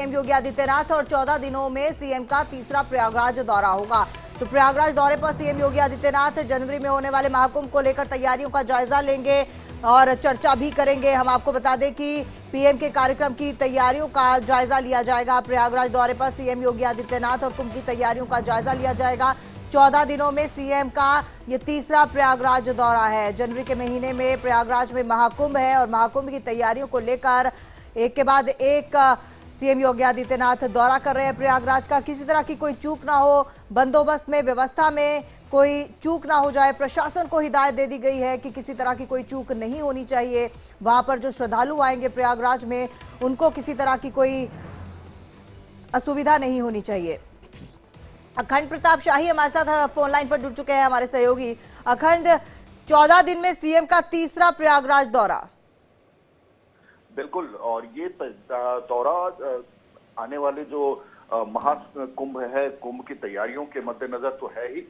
CM Yogi Adityanath और 14 दिनों में सीएम का तीसरा प्रयागराज दौरा होगा। तो प्रयागराज दौरे पर सीएम योगी आदित्यनाथ जनवरी में होने वाले महाकुंभ को लेकर तैयारियों का जायजा लेंगे और चर्चा भी करेंगे। हम आपको बता दें कि पीएम के कार्यक्रम की तैयारियों का जायजा लिया जाएगा। प्रयागराज दौरे पर सीएम योगी आदित्यनाथ और कुंभ की तैयारियों का जायजा लिया जाएगा। 14 दिनों में सीएम का ये तीसरा प्रयागराज दौरा है। जनवरी के महीने में प्रयागराज में महाकुंभ है और महाकुंभ की तैयारियों को लेकर एक के बाद एक सीएम योगी आदित्यनाथ दौरा कर रहे हैं प्रयागराज का। किसी तरह की कोई चूक ना हो, बंदोबस्त में, व्यवस्था में कोई चूक ना हो जाए। प्रशासन को हिदायत दे दी गई है कि किसी तरह की कोई चूक नहीं होनी चाहिए। वहां पर जो श्रद्धालु आएंगे प्रयागराज में, उनको किसी तरह की कोई असुविधा नहीं होनी चाहिए। अखंड प्रताप शाही हमारे साथ फोन लाइन पर जुड़ चुके हैं, हमारे सहयोगी। अखंड, 14 दिन में सीएम का तीसरा प्रयागराज दौरा। बिल्कुल, और ये दौरा आने वाले जो महाकुंभ है, कुंभ की तैयारियों के मद्देनजर तो है ही।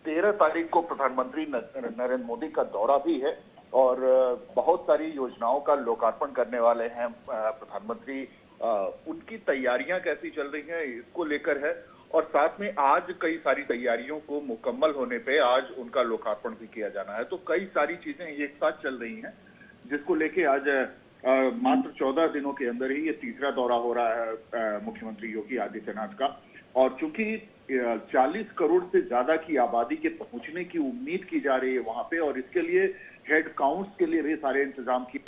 13 तारीख को प्रधानमंत्री नरेंद्र मोदी का दौरा भी है और बहुत सारी योजनाओं का लोकार्पण करने वाले हैं प्रधानमंत्री। उनकी तैयारियां कैसी चल रही हैं इसको लेकर है, और साथ में आज कई सारी तैयारियों को मुकम्मल होने पे आज उनका लोकार्पण भी किया जाना है। तो कई सारी चीजें एक साथ चल रही हैं, जिसको लेके आज मात्र 14 दिनों के अंदर ही ये तीसरा दौरा हो रहा है मुख्यमंत्री योगी आदित्यनाथ का। और चूंकि 40 करोड़ से ज्यादा की आबादी के पहुंचने की उम्मीद की जा रही है वहां पे, और इसके लिए हेड काउंट्स के लिए भी सारे इंतजाम किए,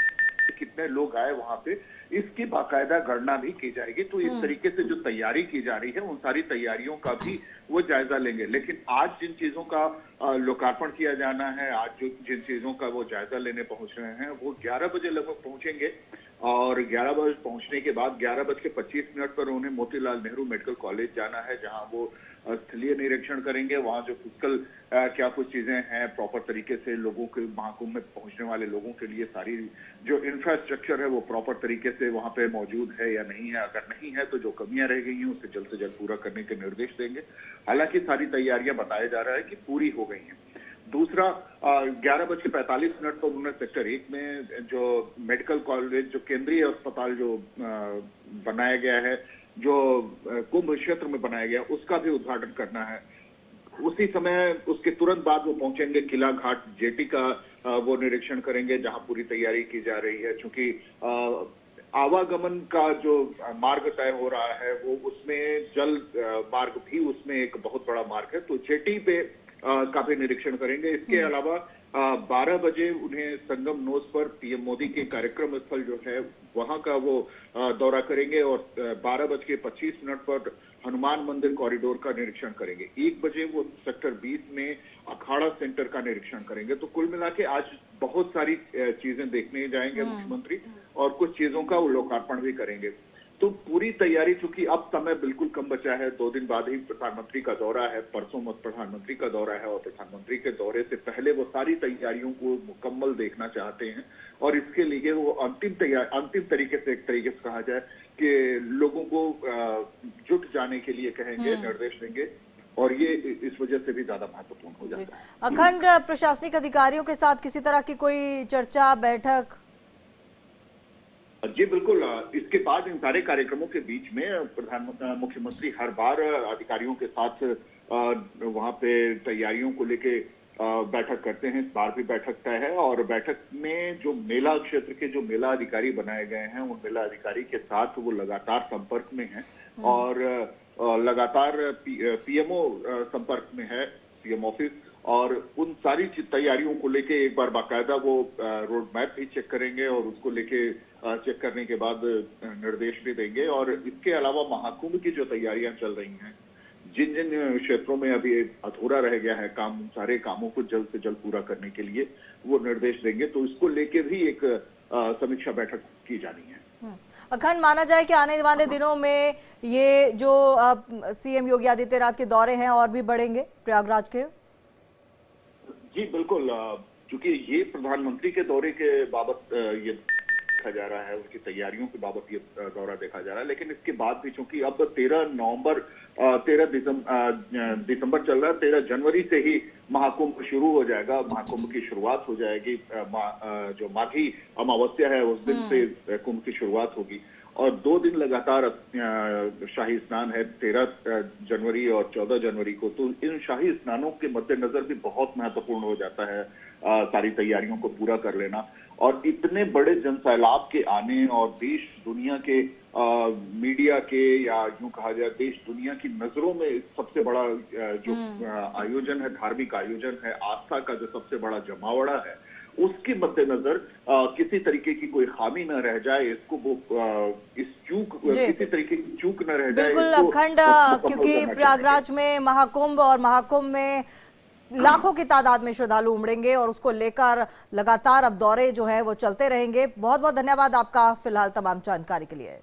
कितने लोग आए वहां पे, इसकी बाकायदा गणना भी की जाएगी। तो इस तरीके से जो तैयारी की जा रही है उन सारी तैयारियों का भी वो जायजा लेंगे। लेकिन आज जिन चीजों का लोकार्पण किया जाना है, आज जो जिन चीजों का वो जायजा लेने पहुंच रहे हैं, वो 11 बजे लगभग पहुंचेंगे। और 11 बजे पहुंचने के बाद 11:25 पर उन्हें मोतीलाल नेहरू मेडिकल कॉलेज जाना है, जहां वो स्थलीय निरीक्षण करेंगे। वहां जो फिजिकल क्या कुछ चीजें हैं, प्रॉपर तरीके से लोगों के महाकुंभ में पहुंचने वाले लोगों के लिए सारी जो इंफ्रास्ट्रक्चर है वो प्रॉपर तरीके से वहां पे मौजूद है या नहीं है। अगर नहीं है तो जो कमियां रह गई हैं उसे जल्द से जल्द पूरा करने के निर्देश देंगे। हालांकि सारी तैयारियां बताया जा रहा है कि पूरी हो गई हैं। दूसरा, 11:45 पर उन्होंने सेक्टर 1 में जो मेडिकल कॉलेज, जो केंद्रीय अस्पताल जो बनाया गया है, जो कुंभ क्षेत्र में बनाया गया, उसका भी उद्घाटन करना है। उसी समय उसके तुरंत बाद वो पहुंचेंगे किला घाट जेटी का वो निरीक्षण करेंगे, जहां पूरी तैयारी की जा रही है। चूंकि आवागमन का जो मार्ग तय हो रहा है वो उसमें जल मार्ग भी उसमें एक बहुत बड़ा मार्ग है, तो जेटी पे का भी निरीक्षण करेंगे। इसके अलावा 12 बजे उन्हें संगम नोज पर पीएम मोदी के कार्यक्रम स्थल जो है वहां का वो दौरा करेंगे, और 12:25 पर हनुमान मंदिर कॉरिडोर का निरीक्षण करेंगे। 1 बजे वो सेक्टर 20 में अखाड़ा सेंटर का निरीक्षण करेंगे। तो कुल मिला के आज बहुत सारी चीजें देखने जाएंगे मुख्यमंत्री, और कुछ चीजों का वो लोकार्पण भी करेंगे। तो पूरी तैयारी, चूंकि अब समय बिल्कुल कम बचा है, 2 दिन बाद ही प्रधानमंत्री का दौरा है, परसों प्रधानमंत्री का दौरा है, और प्रधानमंत्री के दौरे से पहले वो सारी तैयारियों को मुकम्मल देखना चाहते हैं। और इसके लिए वो अंतिम तरीके से, एक तरीके से कहा जाए कि लोगों को जुट जाने के लिए कहेंगे, निर्देश देंगे, और ये इस वजह से भी ज्यादा महत्वपूर्ण हो जाता है। अखंड, प्रशासनिक अधिकारियों के साथ किसी तरह की कोई चर्चा, बैठक? जी बिल्कुल, इसके बाद इन सारे कार्यक्रमों के बीच में मुख्यमंत्री हर बार अधिकारियों के साथ वहां पे तैयारियों को लेके बैठक करते हैं। इस बार भी बैठक तय है, और बैठक में जो मेला क्षेत्र के जो मेला अधिकारी बनाए गए हैं, उन मेला अधिकारी के साथ वो लगातार संपर्क में हैं, और लगातार पीएमओ संपर्क में है, सीएम ऑफिस, और उन सारी तैयारियों को लेके एक बार बाकायदा वो रोड मैप भी चेक करेंगे, और उसको लेके चेक करने के बाद निर्देश भी देंगे। और इसके अलावा महाकुंभ की जो तैयारियां चल रही हैं, जिन जिन क्षेत्रों में अभी अधूरा रह गया है काम, सारे कामों को जल्द से जल्द पूरा करने के लिए वो निर्देश देंगे। तो इसको लेके भी एक समीक्षा बैठक की जानी है। अखंड, माना जाए कि आने वाले दिनों में ये जो सीएम योगी आदित्यनाथ के दौरे हैं और भी बढ़ेंगे प्रयागराज के? जी बिल्कुल, क्योंकि ये प्रधानमंत्री के दौरे के बाबत ये देखा जा रहा है, उनकी तैयारियों के बाबत ये दौरा देखा जा रहा है। लेकिन इसके बाद भी चूंकि अब 13 दिसंबर चल रहा है, 13 जनवरी से ही महाकुंभ शुरू हो जाएगा। महाकुंभ की शुरुआत हो जाएगी, जो माघी अमावस्या है उस दिन से कुंभ की शुरुआत होगी। और 2 दिन लगातार शाही स्नान है, 13 जनवरी और 14 जनवरी को। तो इन शाही स्नानों के मद्देनजर भी बहुत महत्वपूर्ण हो जाता है सारी तैयारियों को पूरा कर लेना। और इतने बड़े जनसैलाब के आने और देश दुनिया के मीडिया के, या यूं कहा जाए देश दुनिया की नजरों में सबसे बड़ा जो आयोजन है, धार्मिक आयोजन है, आस्था का जो सबसे बड़ा जमावड़ा है, उसके मद्देनजर किसी तरीके की कोई खामी न रह जाए, इसको वो किसी तरीके की चूक न रह जाए। बिल्कुल अखंड, क्योंकि प्रयागराज में महाकुंभ और महाकुंभ में लाखों की तादाद में श्रद्धालु उमड़ेंगे और उसको लेकर लगातार अब दौरे जो हैं वो चलते रहेंगे। बहुत बहुत धन्यवाद आपका फिलहाल तमाम जानकारी के लिए।